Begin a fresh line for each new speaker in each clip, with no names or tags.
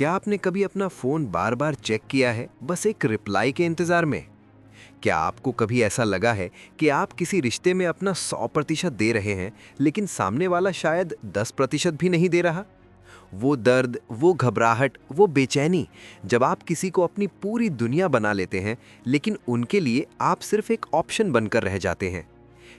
क्या आपने कभी अपना फोन बार बार चेक किया है बस एक रिप्लाई के इंतजार में? क्या आपको कभी ऐसा लगा है कि आप किसी रिश्ते में अपना 100% दे रहे हैं लेकिन सामने वाला शायद 10% भी नहीं दे रहा? वो दर्द, वो घबराहट, वो बेचैनी, जब आप किसी को अपनी पूरी दुनिया बना लेते हैं लेकिन उनके लिए आप सिर्फ एक ऑप्शन बनकर रह जाते हैं।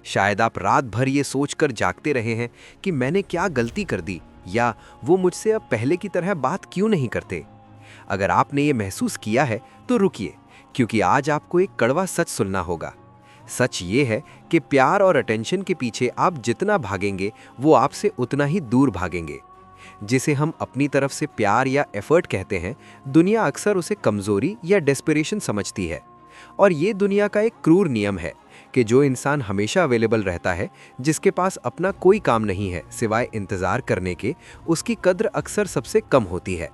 शायद आप रात भर ये सोचकर जागते रहे हैं कि मैंने क्या गलती कर दी, या वो मुझसे अब पहले की तरह बात क्यों नहीं करते। अगर आपने ये महसूस किया है तो रुकिए, क्योंकि आज आपको एक कड़वा सच सुनना होगा। सच ये है कि प्यार और अटेंशन के पीछे आप जितना भागेंगे वो आपसे उतना ही दूर भागेंगे। जिसे हम अपनी तरफ से प्यार या एफर्ट कहते हैं, दुनिया अक्सर उसे कमजोरी या डेस्परेशन समझती है। और ये दुनिया का एक क्रूर नियम है कि जो इंसान हमेशा अवेलेबल रहता है, जिसके पास अपना कोई काम नहीं है सिवाय इंतजार करने के, उसकी कद्र अक्सर सबसे कम होती है।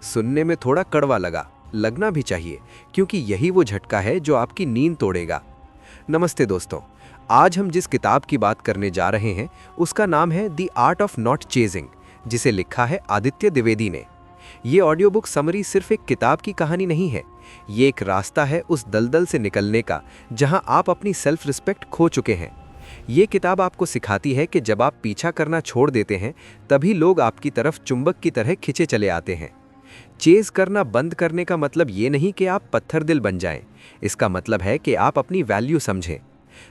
सुनने में थोड़ा कड़वा लगना भी चाहिए, क्योंकि यही वो झटका है जो आपकी नींद तोड़ेगा। नमस्ते दोस्तों, आज हम जिस किताब की बात करने जा रहे हैं उसका नाम है the art of not chasing, जिसे लिखा है आदित्य द्विवेदी ने। ये ऑडियो बुक समरी सिर्फ एक किताब की कहानी नहीं है, ये एक रास्ता है उस दलदल से निकलने का जहां आप अपनी सेल्फ रिस्पेक्ट खो चुके हैं। ये किताब आपको सिखाती है कि जब आप पीछा करना छोड़ देते हैं, तभी लोग आपकी तरफ चुंबक की तरह खिंचे चले आते हैं। चेज करना बंद करने का मतलब ये नहीं कि आप पत्थर दिल बन जाएं, इसका मतलब है कि आप अपनी वैल्यू समझें।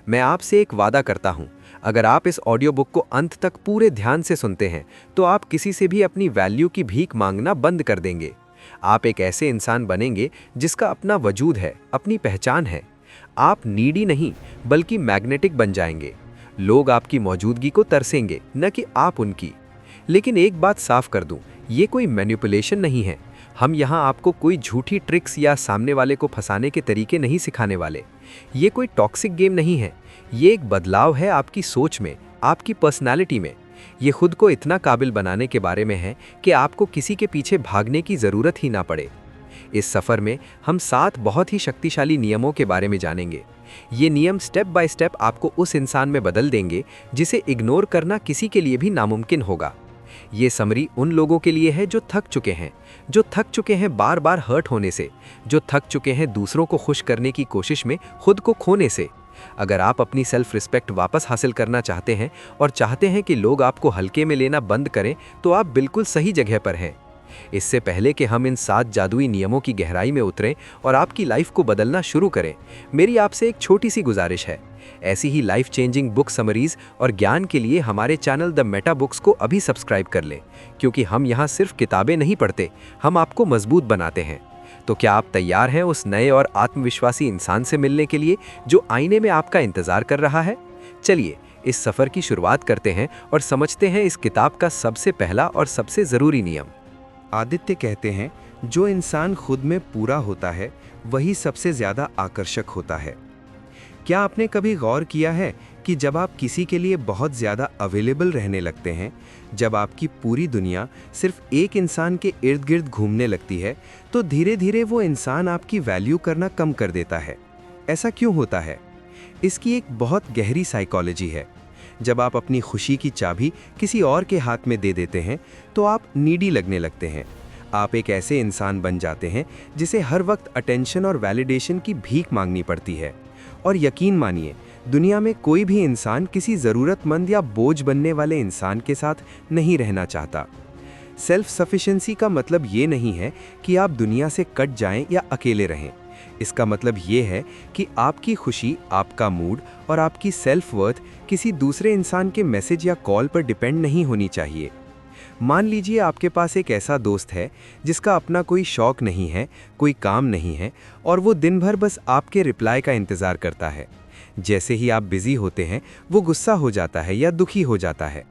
मैं आपसे एक वादा करता हूं, अगर आप इस ऑडियो बुक को अंत तक पूरे ध्यान से सुनते हैं तो आप किसी से भी अपनी वैल्यू की भीख मांगना बंद कर देंगे। आप एक ऐसे इंसान बनेंगे जिसका अपना वजूद है, अपनी पहचान है। आप नीडी नहीं बल्कि मैग्नेटिक बन जाएंगे। लोग आपकी मौजूदगी को तरसेंगे, न कि आप उनकी। लेकिन एक बात साफ कर दूं, ये कोई मैनिपुलेशन नहीं है। हम यहाँ आपको कोई झूठी ट्रिक्स या सामने वाले को फंसाने के तरीके नहीं सिखाने वाले। ये कोई टॉक्सिक गेम नहीं है, ये एक बदलाव है आपकी सोच में, आपकी पर्सनालिटी में। ये खुद को इतना काबिल बनाने के बारे में है कि आपको किसी के पीछे भागने की ज़रूरत ही ना पड़े। इस सफ़र में हम 7 बहुत ही शक्तिशाली नियमों के बारे में जानेंगे। ये नियम स्टेप बाय स्टेप आपको उस इंसान में बदल देंगे जिसे इग्नोर करना किसी के लिए भी नामुमकिन होगा। ये समरी उन लोगों के लिए है जो थक चुके हैं बार बार हर्ट होने से, जो थक चुके हैं दूसरों को खुश करने की कोशिश में खुद को खोने से। अगर आप अपनी सेल्फ रिस्पेक्ट वापस हासिल करना चाहते हैं और चाहते हैं कि लोग आपको हल्के में लेना बंद करें, तो आप बिल्कुल सही जगह पर हैं। इससे पहले कि हम इन 7 जादुई नियमों की गहराई में उतरें और आपकी लाइफ को बदलना शुरू करें, मेरी आपसे एक छोटी सी गुजारिश है। ऐसी ही लाइफ चेंजिंग बुक समरीज और ज्ञान के लिए हमारे चैनल द मेटा बुक्स को अभी सब्सक्राइब कर लें, क्योंकि हम यहाँ सिर्फ किताबें नहीं पढ़ते, हम आपको मजबूत बनाते हैं। तो क्या आप तैयार हैं उस नए और आत्मविश्वासी इंसान से मिलने के लिए जो आईने में आपका इंतजार कर रहा है? चलिए इस सफ़र की शुरुआत करते हैं और समझते हैं इस किताब का सबसे पहला और सबसे ज़रूरी नियम।
आदित्य कहते हैं, जो इंसान खुद में पूरा होता है वही सबसे ज़्यादा आकर्षक होता है। क्या आपने कभी गौर किया है कि जब आप किसी के लिए बहुत ज़्यादा अवेलेबल रहने लगते हैं, जब आपकी पूरी दुनिया सिर्फ एक इंसान के इर्द गिर्द घूमने लगती है, तो धीरे धीरे वो इंसान आपकी वैल्यू करना कम कर देता है। ऐसा क्यों होता है? इसकी एक बहुत गहरी साइकोलॉजी है। जब आप अपनी खुशी की चाबी किसी और के हाथ में दे देते हैं तो आप नीडी लगने लगते हैं। आप एक ऐसे इंसान बन जाते हैं जिसे हर वक्त अटेंशन और वैलिडेशन की भीख मांगनी पड़ती है। और यकीन मानिए, दुनिया में कोई भी इंसान किसी ज़रूरतमंद या बोझ बनने वाले इंसान के साथ नहीं रहना चाहता। सेल्फ सफिशिएंसी का मतलब ये नहीं है कि आप दुनिया से कट जाएं या अकेले रहें। इसका मतलब ये है कि आपकी खुशी, आपका मूड और आपकी सेल्फ वर्थ किसी दूसरे इंसान के मैसेज या कॉल पर डिपेंड नहीं होनी चाहिए। मान लीजिए आपके पास एक ऐसा दोस्त है जिसका अपना कोई शौक नहीं है, कोई काम नहीं है, और वो दिन भर बस आपके रिप्लाई का इंतज़ार करता है। जैसे ही आप बिजी होते हैं वो गुस्सा हो जाता है या दुखी हो जाता है।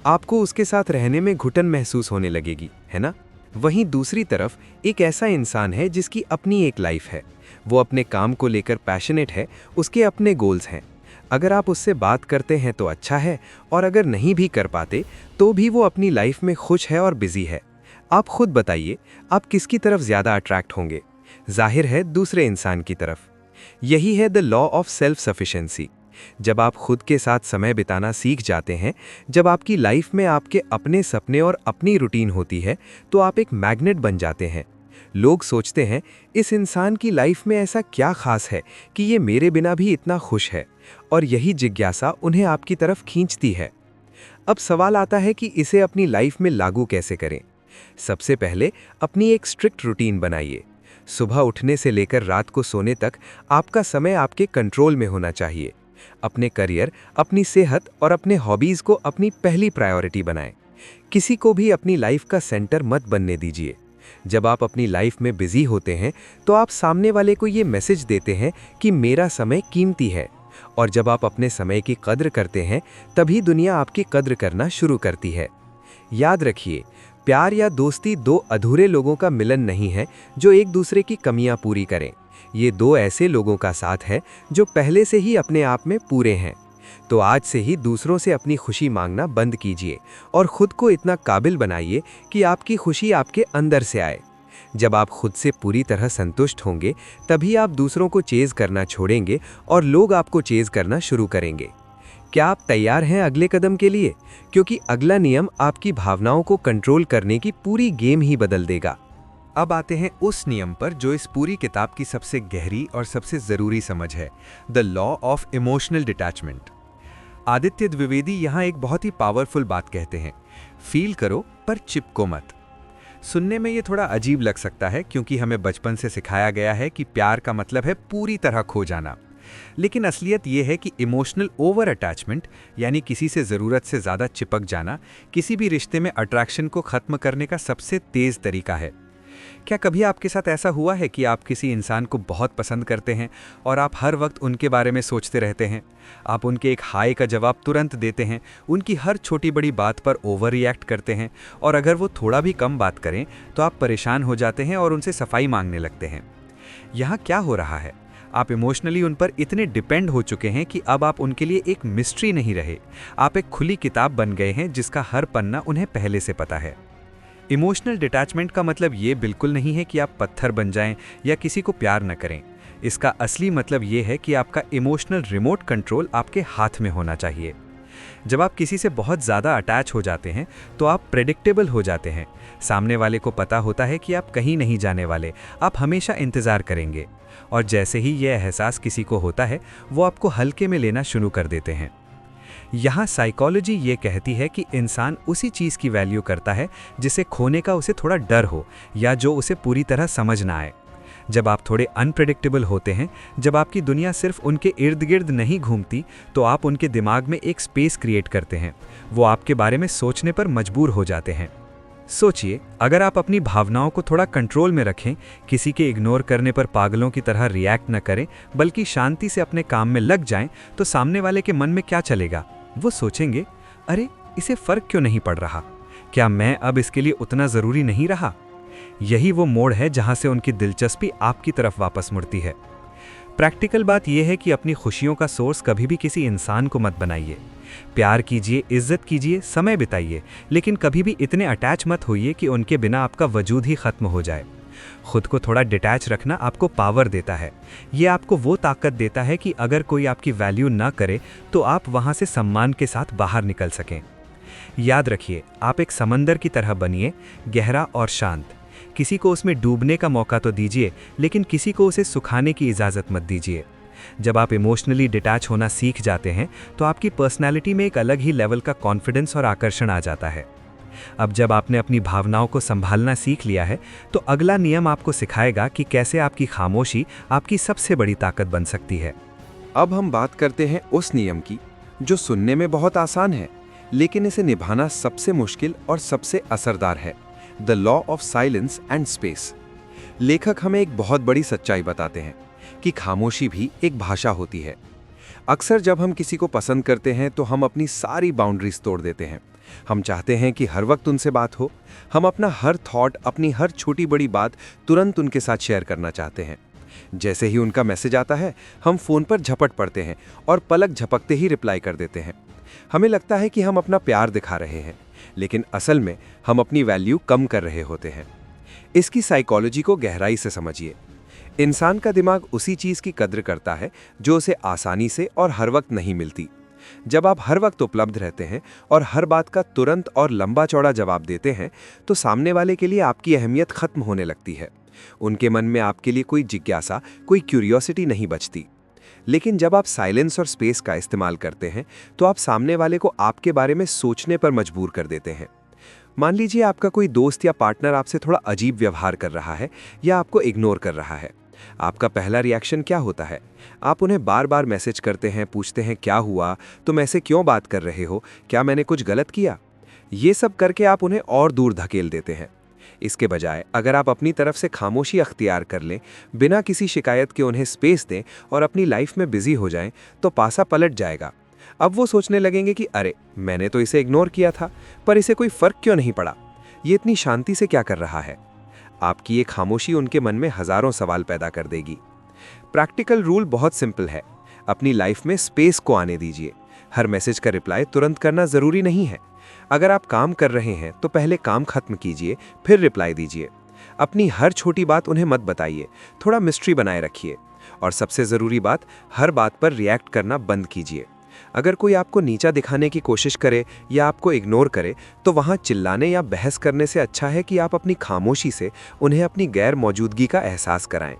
आपको उसके साथ रहने में घुटन महसूस होने लगेगी, है ना? वहीं दूसरी तरफ एक ऐसा इंसान है जिसकी अपनी एक लाइफ है, वो अपने काम को लेकर पैशनेट है, उसके अपने गोल्स हैं। अगर आप उससे बात करते हैं तो अच्छा है, और अगर नहीं भी कर पाते तो भी वो अपनी लाइफ में खुश है और बिजी है। आप खुद बताइए, आप किसकी तरफ ज़्यादा अट्रैक्ट होंगे? जाहिर है दूसरे इंसान की तरफ। यही है the law of self sufficiency. जब आप खुद के साथ समय बिताना सीख जाते हैं, जब आपकी लाइफ में आपके अपने सपने और अपनी रूटीन होती है, तो आप एक मैग्नेट बन जाते हैं। लोग सोचते हैं, इस इंसान की लाइफ में ऐसा क्या खास है कि ये मेरे बिना भी इतना खुश है, और यही जिज्ञासा उन्हें आपकी तरफ खींचती है। अब सवाल आता है कि इसे अपनी लाइफ में लागू कैसे करें। सबसे पहले अपनी एक स्ट्रिक्ट रूटीन बनाइए। सुबह उठने से लेकर रात को सोने तक आपका समय आपके कंट्रोल में होना चाहिए। अपने करियर, अपनी सेहत और अपने हॉबीज़ को अपनी पहली प्रायोरिटी बनाएं। किसी को भी अपनी लाइफ का सेंटर मत बनने दीजिए। जब आप अपनी लाइफ में बिजी होते हैं तो आप सामने वाले को ये मैसेज देते हैं कि मेरा समय कीमती है, और जब आप अपने समय की कद्र करते हैं तभी दुनिया आपकी कद्र करना शुरू करती है। याद रखिए, प्यार या दोस्ती दो अधूरे लोगों का मिलन नहीं है जो एक दूसरे की कमियां पूरी करें। ये दो ऐसे लोगों का साथ है जो पहले से ही अपने आप में पूरे हैं। तो आज से ही दूसरों से अपनी खुशी मांगना बंद कीजिए और खुद को इतना काबिल बनाइए कि आपकी खुशी आपके अंदर से आए। जब आप खुद से पूरी तरह संतुष्ट होंगे तभी आप दूसरों को चेज़ करना छोड़ेंगे और लोग आपको चेज़ करना शुरू करेंगे। क्या आप तैयार हैं अगले कदम के लिए? क्योंकि अगला नियम आपकी भावनाओं को कंट्रोल करने की पूरी गेम ही बदल देगा।
अब आते हैं उस नियम पर जो इस पूरी किताब की सबसे गहरी और सबसे ज़रूरी समझ है, the law of emotional detachment. Aditya Dwivedi यहाँ एक बहुत ही पावरफुल बात कहते हैं, फील करो पर चिपको मत। सुनने में ये थोड़ा अजीब लग सकता है क्योंकि हमें बचपन से सिखाया गया है कि प्यार का मतलब है पूरी तरह खो जाना। लेकिन असलियत ये है कि इमोशनल ओवर अटैचमेंट, यानी किसी से ज़रूरत से ज़्यादा चिपक जाना, किसी भी रिश्ते में अट्रैक्शन को ख़त्म करने का सबसे तेज़ तरीका है। क्या कभी आपके साथ ऐसा हुआ है कि आप किसी इंसान को बहुत पसंद करते हैं और आप हर वक्त उनके बारे में सोचते रहते हैं? आप उनके एक हाय का जवाब तुरंत देते हैं, उनकी हर छोटी बड़ी बात पर ओवर रिएक्ट करते हैं, और अगर वो थोड़ा भी कम बात करें तो आप परेशान हो जाते हैं और उनसे सफाई मांगने लगते हैं। यहाँ क्या हो रहा है? आप इमोशनली उन पर इतने डिपेंड हो चुके हैं कि अब आप उनके लिए एक मिस्ट्री नहीं रहे, आप एक खुली किताब बन गए हैं जिसका हर पन्ना उन्हें पहले से पता है। इमोशनल डिटैचमेंट का मतलब ये बिल्कुल नहीं है कि आप पत्थर बन जाएं या किसी को प्यार न करें। इसका असली मतलब ये है कि आपका इमोशनल रिमोट कंट्रोल आपके हाथ में होना चाहिए। जब आप किसी से बहुत ज़्यादा अटैच हो जाते हैं तो आप प्रेडिक्टेबल हो जाते हैं। सामने वाले को पता होता है कि आप कहीं नहीं जाने वाले, आप हमेशा इंतज़ार करेंगे, और जैसे ही यह एहसास किसी को होता है वो आपको हल्के में लेना शुरू कर देते हैं। यहाँ साइकोलॉजी ये कहती है कि इंसान उसी चीज़ की वैल्यू करता है जिसे खोने का उसे थोड़ा डर हो या जो उसे पूरी तरह समझ ना आए। जब आप थोड़े अनप्रेडिक्टेबल होते हैं, जब आपकी दुनिया सिर्फ उनके इर्द गिर्द नहीं घूमती, तो आप उनके दिमाग में एक स्पेस क्रिएट करते हैं। वो आपके बारे में सोचने पर मजबूर हो जाते हैं। सोचिए, अगर आप अपनी भावनाओं को थोड़ा कंट्रोल में रखें, किसी के इग्नोर करने पर पागलों की तरह रिएक्ट न करें, बल्कि शांति से अपने काम में लग जाएं, तो सामने वाले के मन में क्या चलेगा? वो सोचेंगे, अरे इसे फर्क क्यों नहीं पड़ रहा? क्या मैं अब इसके लिए उतना ज़रूरी नहीं रहा? यही वो मोड़ है जहां से उनकी दिलचस्पी आपकी तरफ वापस मुड़ती है। प्रैक्टिकल बात यह है कि अपनी खुशियों का सोर्स कभी भी किसी इंसान को मत बनाइए। प्यार कीजिए, इज्जत कीजिए, समय बिताइए, लेकिन कभी भी इतने अटैच मत होइए कि उनके बिना आपका वजूद ही खत्म हो जाए। खुद को थोड़ा डिटैच रखना आपको पावर देता है। ये आपको वो ताकत देता है कि अगर कोई आपकी वैल्यू ना करे तो आप वहाँ से सम्मान के साथ बाहर निकल सकें। याद रखिए, आप एक समंदर की तरह बनिए, गहरा और शांत। किसी को उसमें डूबने का मौका तो दीजिए, लेकिन किसी को उसे सुखाने की इजाज़त मत दीजिए। जब आप इमोशनली डिटैच होना सीख जाते हैं तो आपकी पर्सनैलिटी में एक अलग ही लेवल का कॉन्फिडेंस और आकर्षण आ जाता है। अब जब आपने अपनी भावनाओं को संभालना सीख लिया है तो अगला नियम आपको सिखाएगा कि कैसे आपकी खामोशी आपकी सबसे बड़ी ताकत बन सकती है।
अब हम बात करते हैं उस नियम की जो सुनने में बहुत आसान है, लेकिन इसे निभाना सबसे मुश्किल और सबसे असरदार है, the law of silence and space. लेखक हमें एक बहुत बड़ी सच्चाई बताते हैं कि खामोशी भी एक भाषा होती है। अक्सर जब हम किसी को पसंद करते हैं तो हम अपनी सारी बाउंड्रीज तोड़ देते हैं। हम चाहते हैं कि हर वक्त उनसे बात हो। हम अपना हर थॉट, अपनी हर छोटी बड़ी बात तुरंत उनके साथ शेयर करना चाहते हैं। जैसे ही उनका मैसेज आता है हम फ़ोन पर झपट पड़ते हैं और पलक झपकते ही रिप्लाई कर देते हैं। हमें लगता है कि हम अपना प्यार दिखा रहे हैं, लेकिन असल में हम अपनी वैल्यू कम कर रहे होते हैं। इसकी साइकोलॉजी को गहराई से समझिए। इंसान का दिमाग उसी चीज़ की कद्र करता है जो उसे आसानी से और हर वक्त नहीं मिलती। जब आप हर वक्त उपलब्ध रहते हैं और हर बात का तुरंत और लंबा चौड़ा जवाब देते हैं, तो सामने वाले के लिए आपकी अहमियत खत्म होने लगती है। उनके मन में आपके लिए कोई जिज्ञासा, कोई क्यूरियोसिटी नहीं बचती। लेकिन जब आप साइलेंस और स्पेस का इस्तेमाल करते हैं, तो आप सामने वाले को आपके बारे में सोचने पर मजबूर कर देते हैं। मान लीजिए आपका कोई दोस्त या पार्टनर आपसे थोड़ा अजीब व्यवहार कर रहा है या आपको इग्नोर कर रहा है। आपका पहला रिएक्शन क्या होता है? आप उन्हें बार बार मैसेज करते हैं, पूछते हैं क्या हुआ, तुम ऐसे क्यों बात कर रहे हो, क्या मैंने कुछ गलत किया? ये सब करके आप उन्हें और दूर धकेल देते हैं। इसके बजाय अगर आप अपनी तरफ से खामोशी अख्तियार कर लें, बिना किसी शिकायत के उन्हें स्पेस दें और अपनी लाइफ में बिजी हो जाएं, तो पासा पलट जाएगा। अब वो सोचने लगेंगे कि अरे, मैंने तो इसे इग्नोर किया था, पर इसे कोई फर्क क्यों नहीं पड़ा? ये इतनी शांति से क्या कर रहा है? आपकी ये खामोशी उनके मन में हजारों सवाल पैदा कर देगी। प्रैक्टिकल रूल बहुत सिंपल है। अपनी लाइफ में स्पेस को आने दीजिए। हर मैसेज का रिप्लाई तुरंत करना जरूरी नहीं है। अगर आप काम कर रहे हैं तो पहले काम खत्म कीजिए, फिर रिप्लाई दीजिए। अपनी हर छोटी बात उन्हें मत बताइए, थोड़ा मिस्ट्री बनाए रखिए। और सबसे ज़रूरी बात, हर बात पर रिएक्ट करना बंद कीजिए। अगर कोई आपको नीचा दिखाने की कोशिश करे या आपको इग्नोर करे, तो वहाँ चिल्लाने या बहस करने से अच्छा है कि आप अपनी खामोशी से उन्हें अपनी गैर मौजूदगी का एहसास कराएं।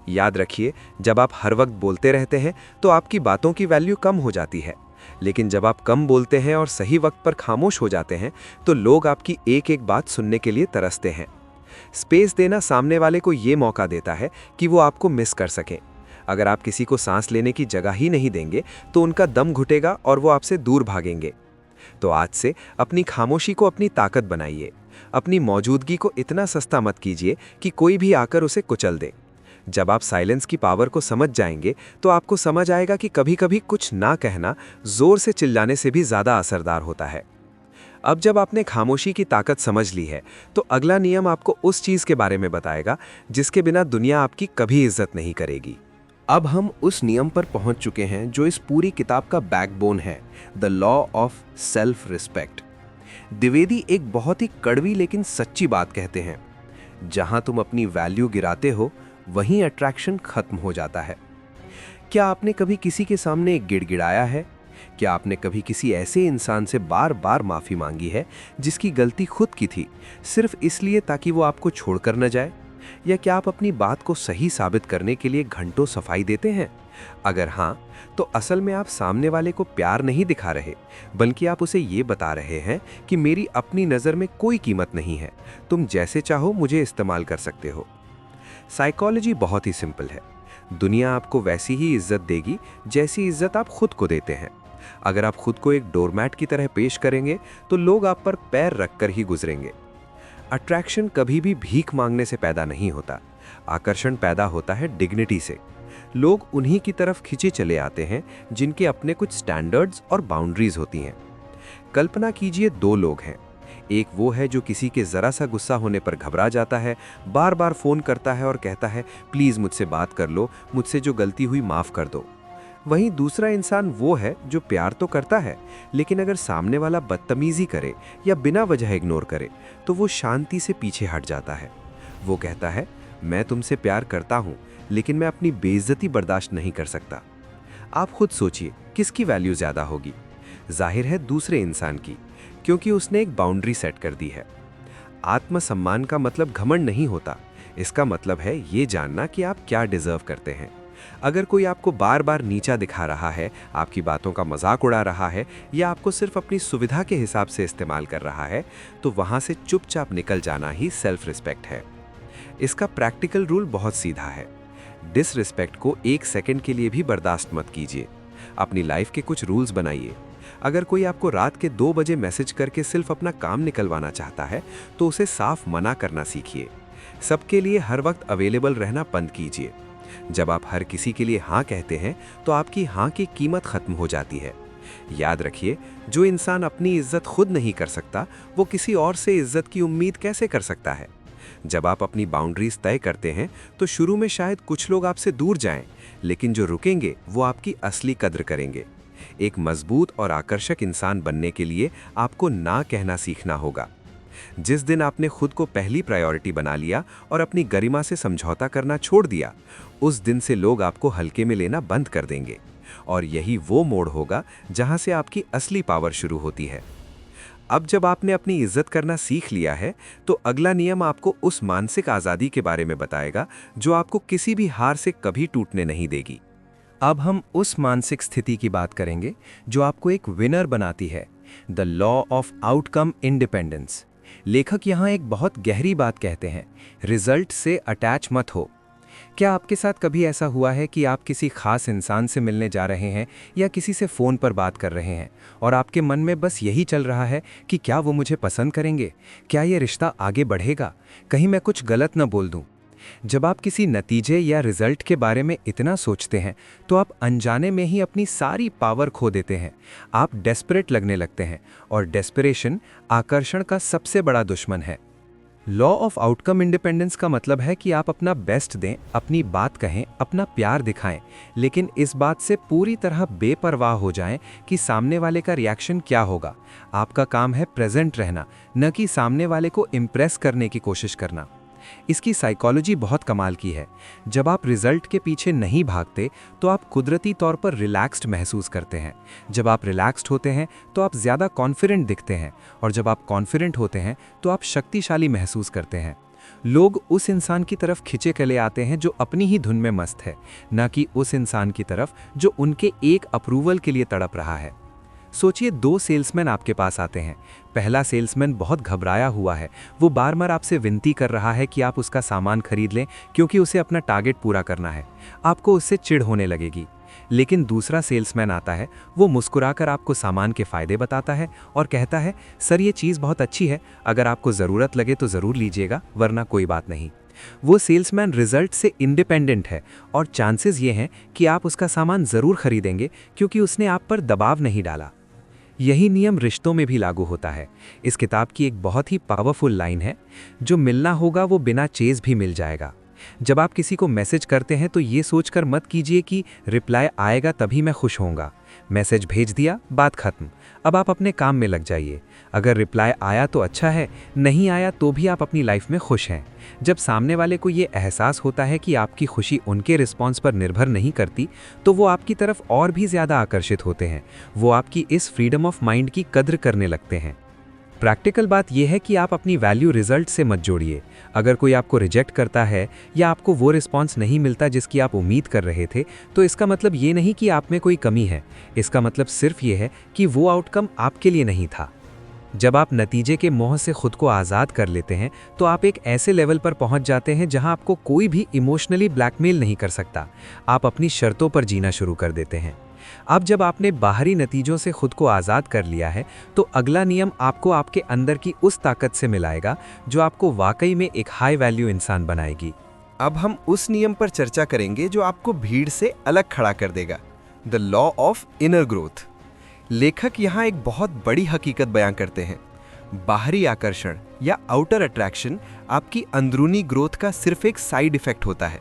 याद रखिए, जब आप हर वक्त बोलते रहते हैं तो आपकी बातों की वैल्यू कम हो जाती है। लेकिन जब आप कम बोलते हैं और सही वक्त पर खामोश हो जाते हैं, तो लोग आपकी एक एक बात सुनने के लिए तरसते हैं। स्पेस देना सामने वाले को ये मौका देता है कि वो आपको मिस कर सकें। अगर आप किसी को सांस लेने की जगह ही नहीं देंगे, तो उनका दम घुटेगा और वो आपसे दूर भागेंगे। तो आज से अपनी खामोशी को अपनी ताकत बनाइए। अपनी मौजूदगी को इतना सस्ता मत कीजिए कि कोई भी आकर उसे कुचल दे। जब आप साइलेंस की पावर को समझ जाएंगे, तो आपको समझ आएगा कि कभी-कभी कुछ ना कहना जोर से चिल्लाने से भी ज़्यादा असरदार होता है। अब जब आपने खामोशी की ताकत समझ ली है, तो अगला नियम आपको उस चीज़ के बारे में बताएगा जिसके बिना दुनिया आपकी कभी इज्जत नहीं करेगी।
अब हम उस नियम पर पहुंच चुके हैं जो इस पूरी किताब का बैकबोन है, the law of self respect. Dwivedi एक बहुत ही कड़वी लेकिन सच्ची बात कहते हैं, जहां तुम अपनी वैल्यू गिराते हो, वहीं अट्रैक्शन खत्म हो जाता है। क्या आपने कभी किसी के सामने गिड़गिड़ाया है? क्या आपने कभी किसी ऐसे इंसान से बार बार माफ़ी मांगी है जिसकी गलती खुद की थी, सिर्फ इसलिए ताकि वो आपको छोड़कर न जाए? या क्या आप अपनी बात को सही साबित करने के लिए घंटों सफाई देते हैं? अगर हाँ, तो असल में आप सामने वाले को प्यार नहीं दिखा रहे, बल्कि आप उसे ये बता रहे हैं कि मेरी अपनी नज़र में कोई कीमत नहीं है, तुम जैसे चाहो मुझे इस्तेमाल कर सकते हो। साइकोलॉजी बहुत ही सिंपल है। दुनिया आपको वैसी ही इज्जत देगी जैसी इज्जत आप खुद को देते हैं। अगर आप खुद को एक डोरमैट की तरह पेश करेंगे, तो लोग आप पर पैर रखकर ही गुजरेंगे। अट्रैक्शन कभी भी भीख मांगने से पैदा नहीं होता। आकर्षण पैदा होता है डिग्निटी से। लोग उन्हीं की तरफ खिंचे चले आते हैं जिनके अपने कुछ स्टैंडर्ड्स और बाउंड्रीज होती हैं। कल्पना कीजिए, दो लोग हैं। एक वो है जो किसी के ज़रा सा गुस्सा होने पर घबरा जाता है, बार बार फ़ोन करता है और कहता है प्लीज़ मुझसे बात कर लो, मुझसे जो गलती हुई माफ़ कर दो। वहीं दूसरा इंसान वो है जो प्यार तो करता है, लेकिन अगर सामने वाला बदतमीज़ी करे या बिना वजह इग्नोर करे, तो वो शांति से पीछे हट जाता है। वो कहता है मैं तुमसे प्यार करता हूँ, लेकिन मैं अपनी बेइज्जती बर्दाश्त नहीं कर सकता। आप खुद सोचिए, किसकी वैल्यू ज़्यादा होगी? जाहिर है दूसरे इंसान की, क्योंकि उसने एक बाउंड्री सेट कर दी है। आत्मसम्मान का मतलब घमंड नहीं होता। इसका मतलब है ये जानना कि आप क्या डिजर्व करते हैं। अगर कोई आपको बार बार नीचा दिखा रहा है, आपकी बातों का मजाक उड़ा रहा है या आपको सिर्फ अपनी सुविधा के हिसाब से इस्तेमाल कर रहा है, तो वहां से चुपचाप निकल जाना ही सेल्फ रिस्पेक्ट है। इसका प्रैक्टिकल रूल बहुत सीधा है। डिसरिस्पेक्ट को एक सेकंड के लिए भी बर्दाश्त मत कीजिए। अपनी लाइफ के कुछ रूल्स बनाइए। अगर कोई आपको रात के 2 बजे मैसेज करके सिर्फ अपना काम निकलवाना चाहता है, तो उसे साफ मना करना सीखिए। सबके लिए हर वक्त अवेलेबल रहना बंद कीजिए। जब आप हर किसी के लिए हाँ कहते हैं, तो आपकी हाँ की कीमत खत्म हो जाती है। याद रखिए, जो इंसान अपनी इज्जत खुद नहीं कर सकता, वो किसी और से इज्जत की उम्मीद कैसे कर सकता है? जब आप अपनी बाउंड्रीज तय करते हैं, तो शुरू में शायद कुछ लोग आपसे दूर जाएं, लेकिन जो रुकेंगे वो आपकी असली कद्र करेंगे। एक मजबूत और आकर्षक इंसान बनने के लिए आपको ना कहना सीखना होगा।
जिस दिन आपने खुद को पहली प्रायोरिटी बना लिया और अपनी गरिमा से समझौता करना छोड़ दिया, उस दिन से लोग आपको हल्के में लेना बंद कर देंगे। और यही वो मोड़ होगा जहां से आपकी असली पावर शुरू होती है। अब जब आपने अपनी इज्जत करना सीख लिया है, तो अगला नियम आपको उस मानसिक आज़ादी के बारे में बताएगा जो आपको किसी भी हार से कभी टूटने नहीं देगी।
अब हम उस मानसिक स्थिति की बात करेंगे जो आपको एक विनर बनाती है, the law of outcome independence. लेखक यहाँ एक बहुत गहरी बात कहते हैं, रिजल्ट से अटैच मत हो। क्या आपके साथ कभी ऐसा हुआ है कि आप किसी खास इंसान से मिलने जा रहे हैं या किसी से फ़ोन पर बात कर रहे हैं और आपके मन में बस यही चल रहा है कि क्या वो मुझे पसंद करेंगे, क्या ये रिश्ता आगे बढ़ेगा, कहीं मैं कुछ गलत न बोल दूं। जब आप किसी नतीजे या रिजल्ट के बारे में इतना सोचते हैं तो आप अनजाने में ही अपनी सारी पावर खो देते हैं। आप डेस्परेट लगने लगते हैं और डेस्परेशन आकर्षण का सबसे बड़ा दुश्मन है। लॉ ऑफ आउटकम इंडिपेंडेंस का मतलब है कि आप अपना बेस्ट दें, अपनी बात कहें, अपना प्यार दिखाएं, लेकिन इस बात से पूरी तरह बेपरवाह हो जाएं कि सामने वाले का रिएक्शन क्या होगा। आपका काम है प्रेजेंट रहना, न कि सामने वाले को इम्प्रेस करने की कोशिश करना। इसकी साइकोलॉजी बहुत कमाल की है। जब आप रिजल्ट के पीछे नहीं भागते तो आप कुदरती तौर पर रिलैक्स्ड महसूस करते हैं। जब आप रिलैक्स्ड होते हैं तो आप ज़्यादा कॉन्फिडेंट दिखते हैं, और जब आप कॉन्फिडेंट होते हैं तो आप शक्तिशाली महसूस करते हैं। लोग उस इंसान की तरफ खिंचे चले आते हैं जो अपनी ही धुन में मस्त है, न कि उस इंसान की तरफ जो उनके एक अप्रूवल के लिए तड़प रहा है। सोचिए, दो सेल्समैन आपके पास आते हैं। पहला सेल्समैन बहुत घबराया हुआ है, वो बार बार आपसे विनती कर रहा है कि आप उसका सामान खरीद लें क्योंकि उसे अपना टारगेट पूरा करना है। आपको उससे चिढ़ होने लगेगी। लेकिन दूसरा सेल्समैन आता है, वो मुस्कुराकर आपको सामान के फ़ायदे बताता है और कहता है, सर ये चीज़ बहुत अच्छी है, अगर आपको ज़रूरत लगे तो ज़रूर लीजिएगा, वरना कोई बात नहीं। वो सेल्समैन रिजल्ट से इंडिपेंडेंट है और चांसेस ये हैं कि आप उसका सामान ज़रूर खरीदेंगे क्योंकि उसने आप पर दबाव नहीं डाला। यही नियम रिश्तों में भी लागू होता है। इस किताब की एक बहुत ही पावरफुल लाइन है, जो मिलना होगा वो बिना चेज़ भी मिल जाएगा। जब आप किसी को मैसेज करते हैं तो ये सोचकर मत कीजिए कि रिप्लाई आएगा तभी मैं खुश होऊंगा। मैसेज भेज दिया, बात खत्म, अब आप अपने काम में लग जाइए। अगर रिप्लाई आया तो अच्छा है, नहीं आया तो भी आप अपनी लाइफ में खुश हैं। जब सामने वाले को ये एहसास होता है कि आपकी खुशी उनके रिस्पॉन्स पर निर्भर नहीं करती, तो वो आपकी तरफ और भी ज़्यादा आकर्षित होते हैं। वो आपकी इस फ्रीडम ऑफ माइंड की कद्र करने लगते हैं। प्रैक्टिकल बात यह है कि आप अपनी वैल्यू रिजल्ट से मत जोड़िए। अगर कोई आपको रिजेक्ट करता है या आपको वो रिस्पॉन्स नहीं मिलता जिसकी आप उम्मीद कर रहे थे, तो इसका मतलब ये नहीं कि आप में कोई कमी है। इसका मतलब सिर्फ ये है कि वो आउटकम आपके लिए नहीं था। जब आप नतीजे के मोह से खुद को आज़ाद कर लेते हैं तो आप एक ऐसे लेवल पर पहुंच जाते हैं जहां आपको कोई भी इमोशनली ब्लैकमेल नहीं कर सकता। आप अपनी शर्तों पर जीना शुरू कर देते हैं। अब जब आपने बाहरी नतीजों से खुद को आज़ाद कर लिया है, तो अगला नियम आपको आपके अंदर की उस ताकत से मिलाएगा जो आपको वाकई में एक हाई वैल्यू इंसान बनाएगी।
अब हम उस नियम पर चर्चा करेंगे जो आपको भीड़ से अलग खड़ा कर देगा, the law of inner growth. लेखक यहाँ एक बहुत बड़ी हकीकत बयां करते हैं। बाहरी आकर्षण या आउटर अट्रैक्शन आपकी अंदरूनी ग्रोथ का सिर्फ एक साइड इफेक्ट होता है।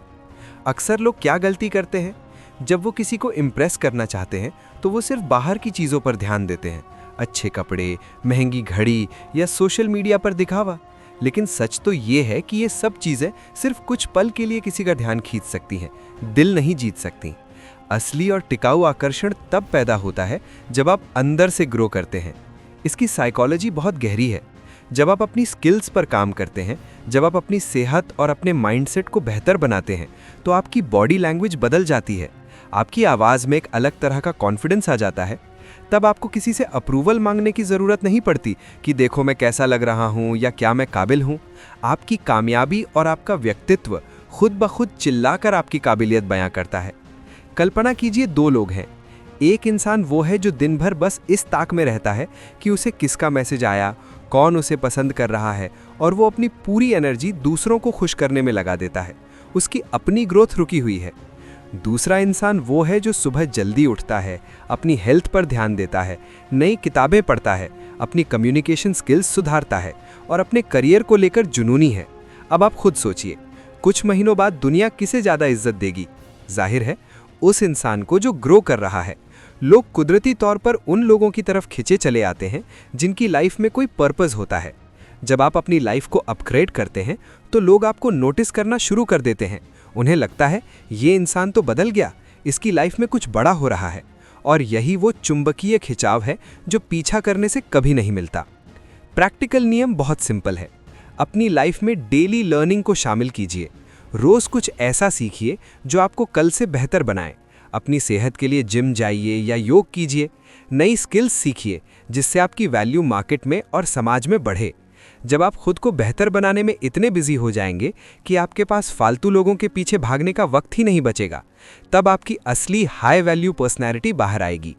अक्सर लोग क्या गलती करते हैं, जब वो किसी को इम्प्रेस करना चाहते हैं तो वो सिर्फ बाहर की चीज़ों पर ध्यान देते हैं, अच्छे कपड़े, महंगी घड़ी या सोशल मीडिया पर दिखावा। लेकिन सच तो ये है कि ये सब चीज़ें सिर्फ कुछ पल के लिए किसी का ध्यान खींच सकती हैं, दिल नहीं जीत सकती। असली और टिकाऊ आकर्षण तब पैदा होता है जब आप अंदर से ग्रो करते हैं। इसकी साइकोलॉजी बहुत गहरी है। जब आप अपनी स्किल्स पर काम करते हैं, जब आप अपनी सेहत और अपने माइंडसेट को बेहतर बनाते हैं, तो आपकी बॉडी लैंग्वेज बदल जाती है। आपकी आवाज़ में एक अलग तरह का कॉन्फिडेंस आ जाता है। तब आपको किसी से अप्रूवल मांगने की ज़रूरत नहीं पड़ती कि देखो मैं कैसा लग रहा हूँ या क्या मैं काबिल हूँ। आपकी कामयाबी और आपका व्यक्तित्व खुद ब खुद चिल्लाकर आपकी काबिलियत बयां करता है। कल्पना कीजिए, दो लोग हैं। एक इंसान वो है जो दिन भर बस इस ताक में रहता है कि उसे किसका मैसेज आया, कौन उसे पसंद कर रहा है, और वो अपनी पूरी एनर्जी दूसरों को खुश करने में लगा देता है। उसकी अपनी ग्रोथ रुकी हुई है। दूसरा इंसान वो है जो सुबह जल्दी उठता है, अपनी हेल्थ पर ध्यान देता है, नई किताबें पढ़ता है, अपनी कम्युनिकेशन स्किल्स सुधारता है और अपने करियर को लेकर जुनूनी है। अब आप खुद सोचिए, कुछ महीनों बाद दुनिया किसे ज़्यादा इज्जत देगी? जाहिर है उस इंसान को जो ग्रो कर रहा है। लोग कुदरती तौर पर उन लोगों की तरफ खिंचे चले आते हैं जिनकी लाइफ में कोई पर्पस होता है। जब आप अपनी लाइफ को अपग्रेड करते हैं तो लोग आपको नोटिस करना शुरू कर देते हैं। उन्हें लगता है ये इंसान तो बदल गया, इसकी लाइफ में कुछ बड़ा हो रहा है। और यही वो चुंबकीय खिंचाव है जो पीछा करने से कभी नहीं मिलता। प्रैक्टिकल नियम बहुत सिंपल है। अपनी लाइफ में डेली लर्निंग को शामिल कीजिए। रोज़ कुछ ऐसा सीखिए जो आपको कल से बेहतर बनाए। अपनी सेहत के लिए जिम जाइए या योग कीजिए। नई स्किल्स सीखिए जिससे आपकी वैल्यू मार्केट में और समाज में बढ़े। जब आप खुद को बेहतर बनाने में इतने बिजी हो जाएंगे कि आपके पास फालतू लोगों के पीछे भागने का वक्त ही नहीं बचेगा, तब आपकी असली हाई वैल्यू पर्सनैलिटी बाहर आएगी।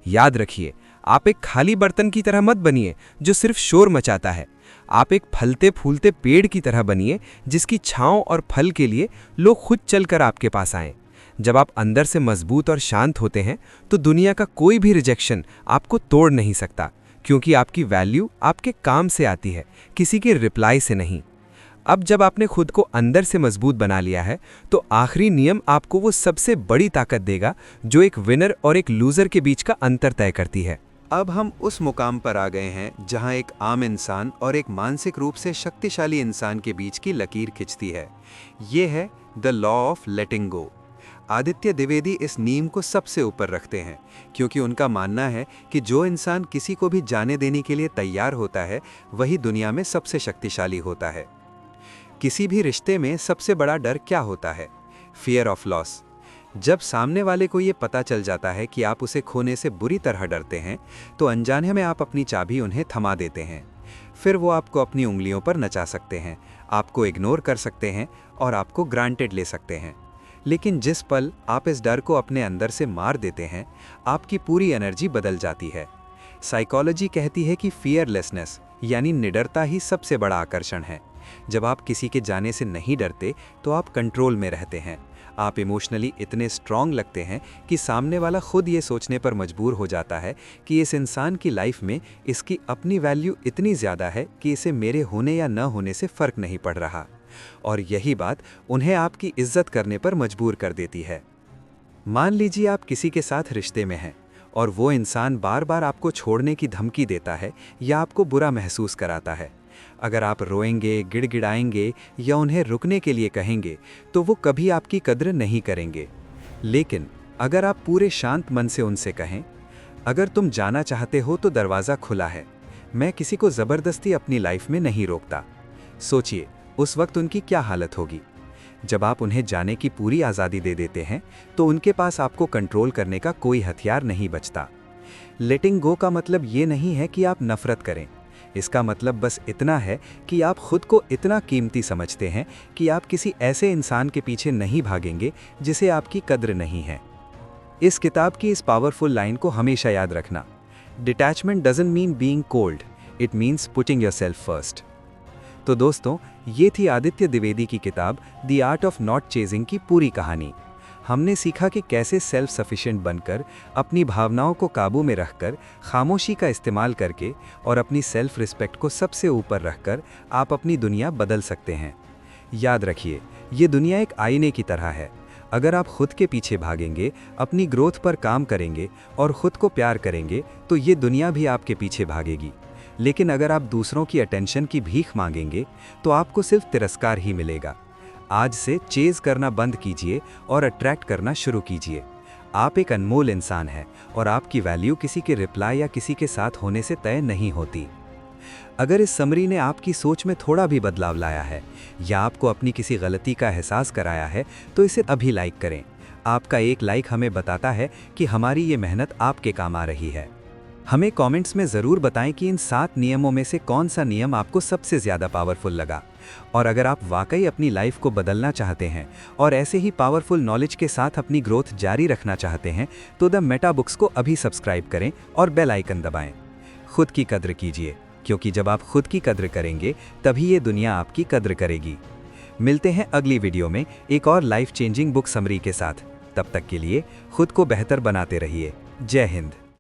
याद रखिए, आप एक खाली बर्तन की तरह मत बनिए जो सिर्फ शोर मचाता है। आप एक फलते फूलते पेड़ की तरह बनिए जिसकी छांव और फल के लिए लोग खुद चलकर आपके पास आएं। जब आप अंदर से मजबूत और शांत होते हैं तो दुनिया का कोई भी रिजेक्शन आपको तोड़ नहीं सकता, क्योंकि आपकी वैल्यू आपके काम से आती है, किसी के रिप्लाई से नहीं। अब जब आपने खुद को अंदर से मजबूत बना लिया है तो आखिरी नियम आपको वो सबसे बड़ी ताकत देगा जो एक विनर और एक लूजर के बीच का अंतर तय करती है।
अब हम उस मुकाम पर आ गए हैं जहां एक आम इंसान और एक मानसिक रूप से शक्तिशाली इंसान के बीच की लकीर खिंचती है। ये है द लॉ ऑफ लेटिंग गो। आदित्य द्विवेदी इस नीम को सबसे ऊपर रखते हैं, क्योंकि उनका मानना है कि जो इंसान किसी को भी जाने देने के लिए तैयार होता है वही दुनिया में सबसे शक्तिशाली होता है। किसी भी रिश्ते में सबसे बड़ा डर क्या होता है? Fear of loss. जब सामने वाले को ये पता चल जाता है कि आप उसे खोने से बुरी तरह डरते हैं तो अनजाने में आप अपनी चाबी उन्हें थमा देते हैं। फिर वो आपको अपनी उंगलियों पर नचा सकते हैं, आपको इग्नोर कर सकते हैं और आपको ग्रांटेड ले सकते हैं। लेकिन जिस पल आप इस डर को अपने अंदर से मार देते हैं, आपकी पूरी एनर्जी बदल जाती है। साइकोलॉजी कहती है कि फियरलेसनेस यानी निडरता ही सबसे बड़ा आकर्षण है। जब आप किसी के जाने से नहीं डरते तो आप कंट्रोल में रहते हैं। आप इमोशनली इतने स्ट्रांग लगते हैं कि सामने वाला खुद ये सोचने पर मजबूर हो जाता है कि इस इंसान की लाइफ में इसकी अपनी वैल्यू इतनी ज़्यादा है कि इसे मेरे होने या न होने से फ़र्क नहीं पड़ रहा। और यही बात उन्हें आपकी इज्जत करने पर मजबूर कर देती है। मान लीजिए आप किसी के साथ रिश्ते में हैं और वो इंसान बार बार आपको छोड़ने की धमकी देता है या आपको बुरा महसूस कराता है। अगर आप रोएंगे, गिड़गिड़ाएंगे या उन्हें रुकने के लिए कहेंगे तो वो कभी आपकी कद्र नहीं करेंगे। लेकिन अगर आप पूरे शांत मन से उनसे कहें, अगर तुम जाना चाहते हो तो दरवाज़ा खुला है, मैं किसी को ज़बरदस्ती अपनी लाइफ में नहीं रोकता, सोचिए उस वक्त उनकी क्या हालत होगी। जब आप उन्हें जाने की पूरी आज़ादी दे देते हैं तो उनके पास आपको कंट्रोल करने का कोई हथियार नहीं बचता। लेटिंग गो का मतलब ये नहीं है कि आप नफरत करें। इसका मतलब बस इतना है कि आप खुद को इतना कीमती समझते हैं कि आप किसी ऐसे इंसान के पीछे नहीं भागेंगे जिसे आपकी कद्र नहीं है। इस किताब की इस पावरफुल लाइन को हमेशा याद रखना, detachment doesn't mean being cold, it means putting yourself first. तो दोस्तों, ये थी आदित्य द्विवेदी की किताब the art of not chasing की पूरी कहानी। हमने सीखा कि कैसे सेल्फ सफिशिएंट बनकर, अपनी भावनाओं को काबू में रखकर, खामोशी का इस्तेमाल करके और अपनी सेल्फ रिस्पेक्ट को सबसे ऊपर रखकर आप अपनी दुनिया बदल सकते हैं। याद रखिए, ये दुनिया एक आईने की तरह है। अगर आप खुद के पीछे भागेंगे, अपनी ग्रोथ पर काम करेंगे और खुद को प्यार करेंगे तो ये दुनिया भी आपके पीछे भागेगी। लेकिन अगर आप दूसरों की अटेंशन की भीख मांगेंगे तो आपको सिर्फ तिरस्कार ही मिलेगा। आज से चेज करना बंद कीजिए और अट्रैक्ट करना शुरू कीजिए। आप एक अनमोल इंसान हैं और आपकी वैल्यू किसी के रिप्लाई या किसी के साथ होने से तय नहीं होती। अगर इस समरी ने आपकी सोच में थोड़ा भी बदलाव लाया है या आपको अपनी किसी गलती का एहसास कराया है तो इसे अभी लाइक करें। आपका एक लाइक हमें बताता है कि हमारी ये मेहनत आपके काम आ रही है। हमें कमेंट्स में ज़रूर बताएं कि इन 7 नियमों में से कौन सा नियम आपको सबसे ज़्यादा पावरफुल लगा। और अगर आप वाकई अपनी लाइफ को बदलना चाहते हैं और ऐसे ही पावरफुल नॉलेज के साथ अपनी ग्रोथ जारी रखना चाहते हैं तो द मेटा बुक्स को अभी सब्सक्राइब करें और बेल आइकन दबाएं। खुद की कद्र कीजिए, क्योंकि जब आप खुद की कद्र करेंगे तभी ये दुनिया आपकी कद्र करेगी। मिलते हैं अगली वीडियो में एक और लाइफ चेंजिंग बुक समरी के साथ। तब तक के लिए खुद को बेहतर बनाते रहिए। जय हिंद।